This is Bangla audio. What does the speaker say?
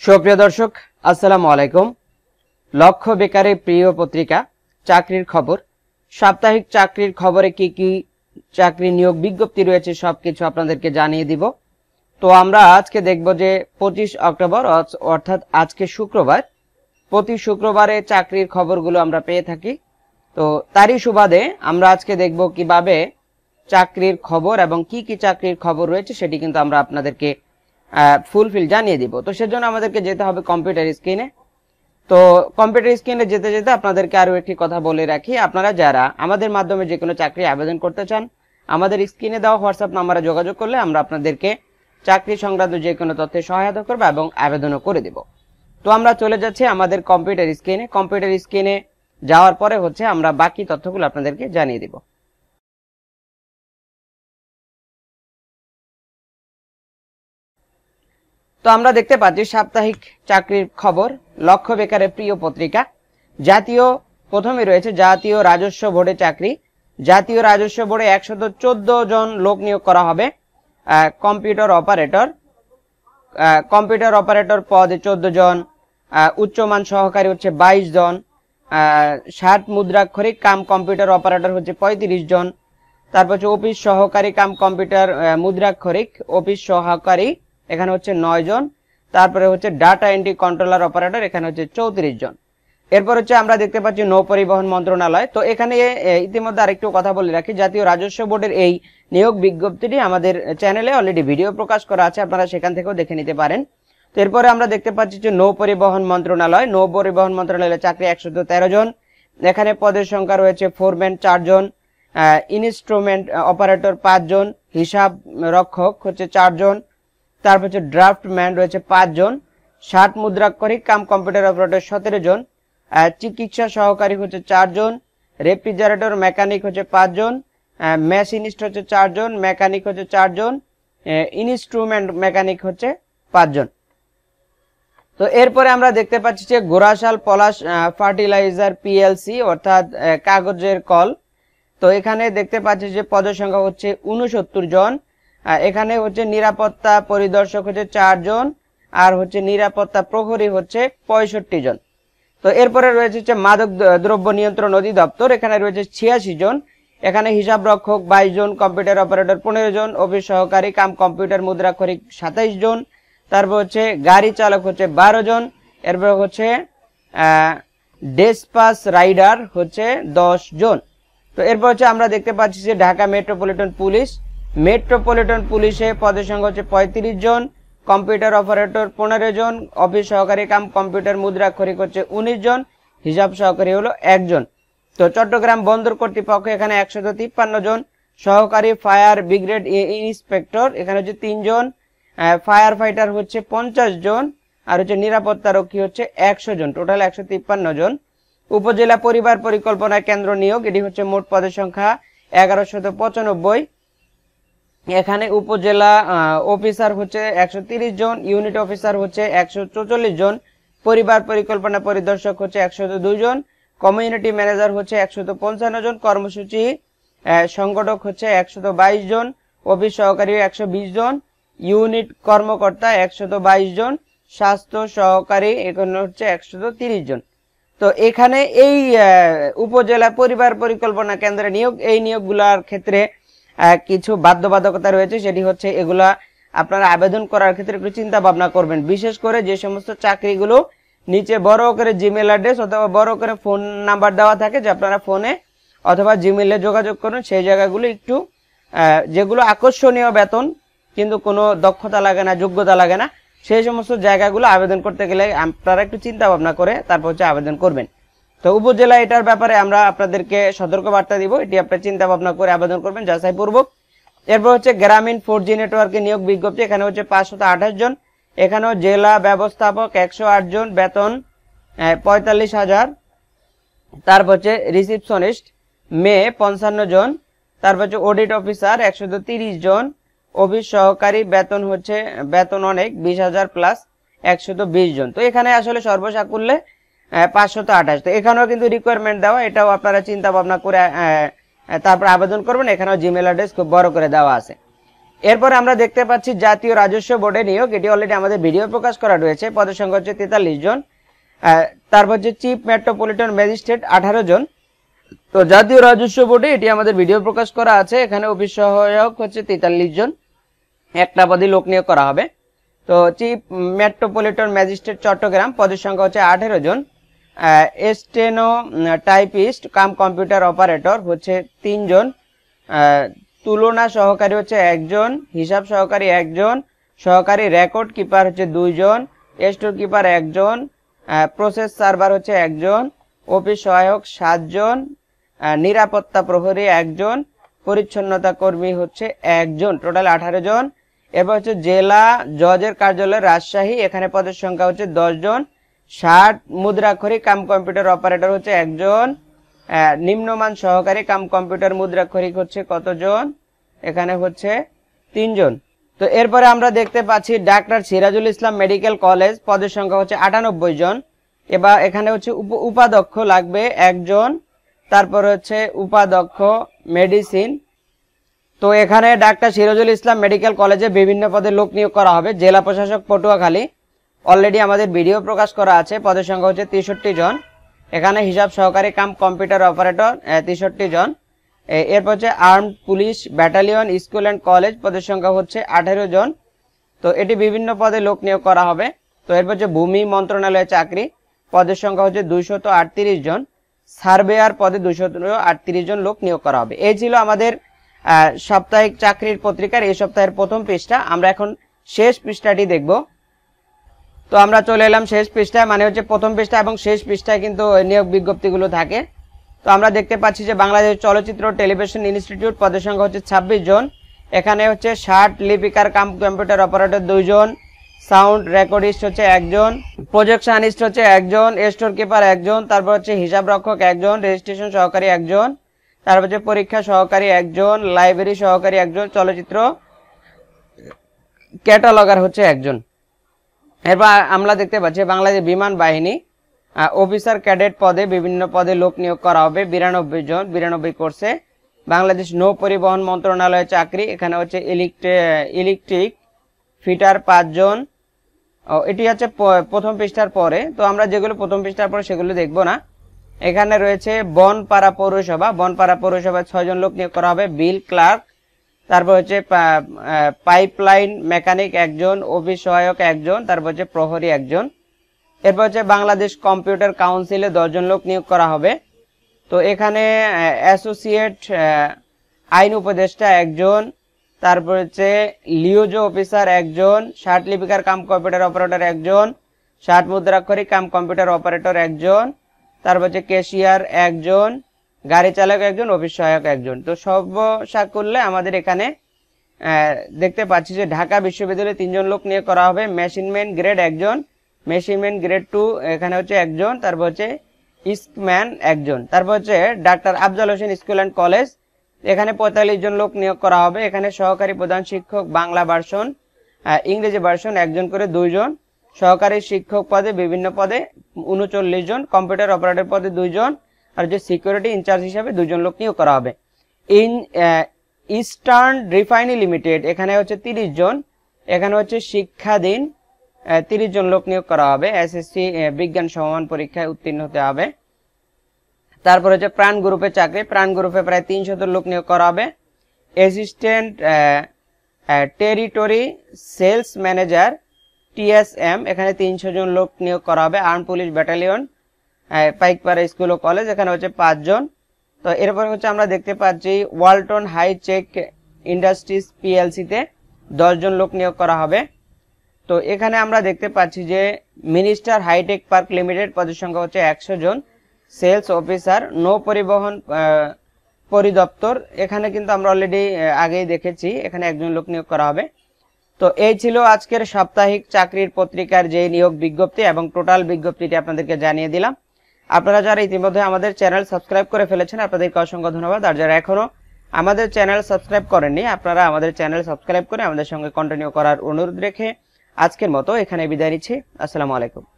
সুপ্রিয় দর্শক, আসসালামু আলাইকুম। লক্ষ্য বেকারের প্রিয় পত্রিকা চাকরির খবর, সাপ্তাহিক চাকরির খবরে কি কি চাকরি নিয়োগ বিজ্ঞপ্তি রয়েছে সবকিছু আপনাদেরকে জানিয়ে দিব। তো আমরা আজকে দেখব যে 25 অক্টোবর অর্থাৎ আজকে শুক্রবার, প্রতি শুক্রবারে চাকরির খবরগুলো আমরা পেয়ে থাকি। তো তারই সুবাদে আমরা আজকে দেখব কিভাবে চাকরির খবর এবং কি কি চাকরির খবর রয়েছে সেটি কিন্তু আমরা আপনাদেরকে ফুলফিল জানিয়ে দিব। তো সেজন্য আমাদেরকে যেতে হবে কম্পিউটার স্ক্রিনে। তো কম্পিউটার স্ক্রিনে যেতে যেতে আপনাদেরকে আরো একটি কথা বলে রাখি, আপনারা যারা আমাদের মাধ্যমে যে কোনো চাকরি আবেদন করতে চান, আমাদের স্ক্রিনে দেওয়া হোয়াটসঅ্যাপ নম্বরে যোগাযোগ করলে আমরা আপনাদেরকে চাকরি সংক্রান্ত যে কোনো তথ্যে সহায়তা করব এবং আবেদনও করে দেব। তো আমরা চলে যাচ্ছি আমাদের কম্পিউটার স্ক্রিনে। কম্পিউটার স্ক্রিনে যাওয়ার পরে আমরা বাকি তথ্যগুলো আপনাদেরকে জানিয়ে দিব। তো আমরা দেখতে পাচ্ছি সাপ্তাহিক চাকরির খবর, লক্ষ্য বেকারের প্রিয় পত্রিকা। জাতীয় প্রথমে রয়েছে জাতীয় রাজস্ব বোর্ডে চাকরি। জাতীয় রাজস্ব বোর্ডে 114 জন লোক নিয়োগ করা হবে। কম্পিউটার অপারেটর পদে 14 জন, উচ্চমান সহকারী হচ্ছে 22 জন, 60 মুদ্রাক্ষরিক কাম কম্পিউটার অপারেটর হচ্ছে 35 জন। তারপর হচ্ছে অফিস সহকারী কাম কম্পিউটার মুদ্রাক্ষরিক অফিস সহকারী এখানে হচ্ছে 9 জন। তারপরে হচ্ছে ডাটা এন্ট্রি কন্ট্রোলার অপারেটর এখানে হচ্ছে 34 জন। এরপর হচ্ছে আমরা দেখতে পাচ্ছি নৌ পরিবহন মন্ত্রণালয়। তো এখানে ইতিমধ্যে আরেকটু কথা বলে রাখি, জাতীয় রাজস্ব বোর্ডের এই নিয়োগ বিজ্ঞপ্তিটি আমাদের চ্যানেলে অলরেডি ভিডিও প্রকাশ করা আছে, আপনারা সেখান থেকেও দেখে নিতে পারেন। তো এরপরে আমরা দেখতে পাচ্ছি যে নৌ পরিবহন মন্ত্রণালয় চাকরি 113 জন। এখানে পদের সংখ্যা রয়েছে ফোরম্যান 4 জন, ইনস্ট্রুমেন্ট অপারেটর 5 জন, হিসাব রক্ষক হচ্ছে 4 জন, তারপর হচ্ছে ড্রাফটম্যান রয়েছে 5 জন, 60 মুদ্রাক্ষরিক কাম কম্পিউটার অপারেটর 17 জন, চিকিৎসা সহকারী হচ্ছে 4 জন, রেফ্রিজারেটর মেকানিক হচ্ছে 5 জন, মেশিনিস্ট হচ্ছে 4 জন, মেকানিক হচ্ছে 4 জন, ইনস্ট্রুমেন্ট মেকানিক হচ্ছে 5 জন। তো এরপরে আমরা দেখতে পাচ্ছি যে গোরাশাল পলাশ ফার্টিলাইজার পিএলসি অর্থাৎ কাগজের কল। তো এখানে দেখতে পাচ্ছি যে পদের সংখ্যা হচ্ছে 69 জন। এখানে হচ্ছে নিরাপত্তা পরিদর্শক হচ্ছে 4 জন, আর হচ্ছে নিরাপত্তা প্রহরী হচ্ছে 65 জন। তো এরপরে রয়েছে হচ্ছে মাদক দ্রব্য নিয়ন্ত্রণ অধিদপ্তর, এখানে রয়েছে 86 জন। এখানে হিসাব রক্ষক 22 জন, কম্পিউটার অপারেটর 15 জন, অফিস সহকারী কাম কম্পিউটার মুদ্রাক্ষরিক 27 জন। তারপর হচ্ছে গাড়ি চালক হচ্ছে 12 জন। এরপর হচ্ছে ডেসপাস রাইডার হচ্ছে 10 জন। তো এরপর হচ্ছে আমরা দেখতে পাচ্ছি যে ঢাকা মেট্রোপলিটন পুলিশে পদের সংখ্যা হচ্ছে 35 জন, কম্পিউটার অপারেটর 15 জন, অফিস সহকারী কাম কম্পিউটার মুদ্রাক্ষরিক হচ্ছে 19 জন, হিসাব সহকারী হলো 1 জন। তো চট্টগ্রাম বন্দর কর্তৃপক্ষ এখানে 153 জন, সহকারী ফায়ার ব্রিগেড ইন্সপেক্টর এখানে হচ্ছে 3 জন, ফায়ার ফাইটার হচ্ছে 50 জন, আর হচ্ছে নিরাপত্তা রক্ষী হচ্ছে 100 জন, টোটাল 153 জন। উপজেলা পরিবার পরিকল্পনা কেন্দ্র নিয়োগ, এটি হচ্ছে মোট পদের সংখ্যা 1195। এখানে উপজেলা অফিসার হচ্ছে 130 জন, ইউনিট অফিসার হচ্ছে 144 জন, পরিবার পরিকল্পনা পরিদর্শক হচ্ছে 102 জন, কমিউনিটি ম্যানেজার হচ্ছে 155 জন, কর্মসূচি সংগঠক হচ্ছে 122 জন, অফিস সহকারী 120 জন, ইউনিট কর্মকর্তা 122 জন, স্বাস্থ্য সহকারী এখানে হচ্ছে 130 জন। তো এখানে এই উপজেলা পরিবার পরিকল্পনা কেন্দ্রে নিয়োগ, এই নিয়োগগুলোর ক্ষেত্রে কিছু বাধ্যবাধকতা রয়েছে, সেটি হচ্ছে এগুলা আপনারা আবেদন করার ক্ষেত্রে একটু চিন্তা ভাবনা করবেন। বিশেষ করে যে সমস্ত চাকরিগুলো নিচে বড় করে জিমেল অ্যাড্রেস অথবা বড় করে ফোন নাম্বার দেওয়া থাকে যে আপনারা ফোনে অথবা জিমেলে যোগাযোগ করুন, সেই জায়গাগুলো একটু যেগুলো আকর্ষণীয় বেতন কিন্তু কোনো দক্ষতা লাগে না, যোগ্যতা লাগে না, সেই সমস্ত জায়গাগুলো আবেদন করতে গেলে আপনারা একটু চিন্তা ভাবনা করে তারপর হচ্ছে আবেদন করবেন। তো উপজেলা এটার ব্যাপারে আমরা আপনাদেরকে সতর্ক বার্তা দিব, এটি আপনারা চিন্তা ভাবনা করে আবেদন করবেন যাচাই পূর্বক। এরপর হচ্ছে গ্রামীণ 4G নেটওয়ার্কে নিয়োগ বিজ্ঞপ্তি, এখানে হচ্ছে 528 জন। এখানেও জেলা ব্যবস্থাপক 108 জন, বেতন 45,000। তারপর হচ্ছে রিসিপশনিস্ট মেয়ে 55 জন। তারপর হচ্ছে অডিট অফিসার 130 জন, অফিস সহকারী বেতন অনেক 20,000 প্লাস 120 জন। তো এখানে আসলে সর্বসাকুল্যে 528। তো এখানেও কিন্তু রিকোয়ারমেন্ট দেওয়া, এটাও আপনারা চিন্তা ভাবনা করে তারপর আবেদন করবেন। এখানেও জিমেল অ্যাড্রেস খুব বড় করে দেওয়া আছে। এরপরে আমরা দেখতে পাচ্ছি জাতীয় রাজস্ব বোর্ডে নিয়োগ, এটি অলরেডি আমাদের ভিডিও প্রকাশ করা রয়েছে। পদের সংখ্যা হচ্ছে 43 জন। তারপর হচ্ছে চিফ মেট্রোপলিটন ম্যাজিস্ট্রেট 18 জন। তো জাতীয় রাজস্ব বোর্ডে এটি আমাদের ভিডিও প্রকাশ করা আছে। এখানে অফিস সহায়ক হচ্ছে 43 জন, একটা পদে লোক নিয়োগ করা হবে। তো চিফ মেট্রোপলিটন ম্যাজিস্ট্রেট চট্টগ্রাম, পদের সংখ্যা হচ্ছে 18 জন। Steno typist cum computer operator হচ্ছে 3 জন। তুলনা সহকারী হচ্ছে 1 জন, হিসাব সহকারী 1 জন, সহকারী রেকর্ড কিপার হচ্ছে 2 জন, স্টোর কিপার 1 জন, প্রসেস সার্ভার হচ্ছে 1 জন, অফিস সহায়ক 7 জন, নিরাপত্তা প্রহরী 1 জন, পরিচ্ছন্নতা কর্মী হচ্ছে 1 জন, টোটাল 18 জন। এরপর হচ্ছে জেলা জজের কার্যালয় রাজশাহী, এখানে পদের সংখ্যা হচ্ছে 10 জন। 60 মুদ্রাক্ষরিক কাম কম্পিউটার অপারেটর হচ্ছে 1 জন। নিম্নমান সহকারী কাম কম্পিউটার মুদ্রাক্ষরিক হচ্ছে কতজন? এখানে হচ্ছে 3 জন। তো এরপরে আমরা দেখতে পাচ্ছি doctor Sirajul Islam medical college, পদের সংখ্যা হচ্ছে 98 জন। এবার এখানে হচ্ছে উপাধ্যক্ষ লাগবে 1 জন। তারপর হচ্ছে উপাধ্যক্ষ মেডিসিন। তো এখানে ডাক্তার সিরাজুল ইসলাম মেডিকেল কলেজে বিভিন্ন পদে লোক নিয়োগ করা হবে। জেলা প্রশাসক পটুয়াখালী, অলরেডি আমাদের ভিডিও প্রকাশ করা আছে। পদের সংখ্যা হচ্ছে 63 জন। এখানে হিসাব সহকারী কাম কম্পিউটার অপারেটর 63 জন। এরপর হচ্ছে armed police battalion school and college, পদের সংখ্যা হচ্ছে 18 জন। তো এটি বিভিন্ন পদে লোক নিয়োগ করা হবে। তো এরপর হচ্ছে ভূমি মন্ত্রণালয়ে চাকরি, পদের সংখ্যা হচ্ছে 238 জন। সার্ভেয়ার পদে 238 জন লোক নিয়োগ করা হবে। এই ছিল আমাদের সাপ্তাহিক চাকরির পত্রিকার এই সপ্তাহের প্রথম পৃষ্ঠা। আমরা এখন শেষ পৃষ্ঠাটি দেখব। তো আমরা চলে এলাম শেষ পৃষ্ঠায়, মানে হচ্ছে প্রথম পৃষ্ঠা এবং শেষ পৃষ্ঠায় কিন্তু নিয়োগ বিজ্ঞপ্তিগুলো থাকে। তো আমরা দেখতে পাচ্ছি যে বাংলাদেশ চলচ্চিত্র টেলিভিশন ইনস্টিটিউট, পদের সংখ্যা হচ্ছে 26 জন। এখানে হচ্ছে 60 লিপিকার কাম কম্পিউটার অপারেটর 2 জন, সাউন্ড রেকর্ডিস্ট হচ্ছে 1 জন, প্রজেকশনিস্ট হচ্ছে 1 জন, স্টোর কিপার 1 জন, তারপর হচ্ছে হিসাব রক্ষক 1 জন, রেজিস্ট্রেশন সহকারী 1 জন, তারপর হচ্ছে পরীক্ষা সহকারী 1 জন, লাইব্রেরি সহকারী 1 জন, চলচ্চিত্র ক্যাটালগার হচ্ছে 1 জন। এরপর আমরা দেখতে পাচ্ছি বাংলাদেশ বিমান বাহিনী অফিসার ক্যাডেট পদে বিভিন্ন পদে লোক নিয়োগ করা হবে 92 জন, 92 কোর্সে। বাংলাদেশ নৌ পরিবহন মন্ত্রণালয়ে চাকরি, এখানে হচ্ছে ইলেকট্রিক ফিটার 5 জন। এটি হচ্ছে প্রথম পৃষ্ঠার পরে। তো আমরা যেগুলো প্রথম পৃষ্ঠার পরে সেগুলো দেখব না। এখানে রয়েছে বনপাড়া পৌরসভা, বনপাড়া পৌরসভায় 6 জন লোক নিয়োগ করা হবে। বিল ক্লার্ক, তারপর হচ্ছে পাইপলাইন মেকানিক 1 জন, অফিস সহায়ক 1 জন, তারপর হচ্ছে প্রহরী 1 জন। এরপর হচ্ছে বাংলাদেশ কম্পিউটার কাউন্সিলে 10 জন লোক নিয়োগ করা হবে। তো এখানে অ্যাসোসিয়েট আইন উপদেষ্টা 1 জন, তারপর হচ্ছে লিওজো অফিসার 1 জন, 60 লিপিকার কাম কম্পিউটার অপারেটর 1 জন, 60 মুদ্রাক্ষরিক কাম কম্পিউটার অপারেটর 1 জন, তারপর হচ্ছে ক্যাশিয়ার 1 জন, গাড়ি চালক 1 জন, অফিস সহায়ক 1 জন। তো সর্বসাকুল্যে আমাদের এখানে দেখতে পাচ্ছি যে ঢাকা বিশ্ববিদ্যালয়ে 3 জন লোক নিয়োগ করা হবে। মেশিনম্যান গ্রেড 1 জন, মেশিনম্যান গ্রেড 2 এখানে হচ্ছে 1 জন, তারপর হচ্ছে ইস্টম্যান 1 জন। তারপর হচ্ছে doctor Afzal Hossain school and college, এখানে 45 জন লোক নিয়োগ করা হবে। এখানে সহকারী প্রধান শিক্ষক বাংলা ভার্সন, ইংরেজি ভার্সন 1 জন করে 2 জন, সহকারী শিক্ষক পদে বিভিন্ন পদে 39 জন, কম্পিউটার অপারেটর পদে 2 জন, আর যে সিকিউরিটি ইনচার্জ হিসাবে 2 জন লোক নিয়োগ করা হবে। ইস্টার্ন রিফাইনারি লিমিটেড, এখানে হচ্ছে 30 জন, এখানে হচ্ছে শিক্ষাধীন 30 জন লোক নিয়োগ করা হবে। এসএসসি বিজ্ঞান সমমান পরীক্ষায় উত্তীর্ণ হতে হবে। তারপর হচ্ছে প্রাণ গ্রুপের চাকরি, প্রাণ গ্রুপে প্রায় 300 লোক নিয়োগ করা হবে। Assistant territory sales manager TSM, এখানে 300 জন লোক নিয়োগ করা হবে। Arm police battalion Paikpara school ও কলেজ, এখানে হচ্ছে 5 জন। তো এরপর হচ্ছে আমরা দেখতে পাচ্ছি ওয়ালটন হাই চেক ইন্ডাস্ট্রিজ PLC-তে 10 জন লোক নিয়োগ করা হবে। তো এখানে আমরা দেখতে পাচ্ছি যে মিনিস্টার হাইটেক পার্ক লিমিটেড, পদের সংখ্যা হচ্ছে 100 জন। সেলস অফিসার নৌ পরিবহন পরিদপ্তর, এখানে কিন্তু আমরা অলরেডি আগেই দেখেছি, এখানে 1 জন লোক নিয়োগ করা হবে। তো এই ছিল আজকের সাপ্তাহিক চাকরির পত্রিকার যে নিয়োগ বিজ্ঞপ্তি এবং টোটাল বিজ্ঞপ্তিটি আপনাদেরকে জানিয়ে দিলাম। আপনারা যারা ইতিমধ্যে আমাদের চ্যানেল সাবস্ক্রাইব করে ফেলেছেন আপনাদেরকে অসংখ্য ধন্যবাদ। আর যারা এখনো আমাদের চ্যানেল সাবস্ক্রাইব করেননি আপনারা আমাদের চ্যানেল সাবস্ক্রাইব করে আমাদের সঙ্গে কন্টিনিউ করার অনুরোধ রেখে আজকের মতো এখানে বিদায় নিচ্ছি। আসসালামু আলাইকুম।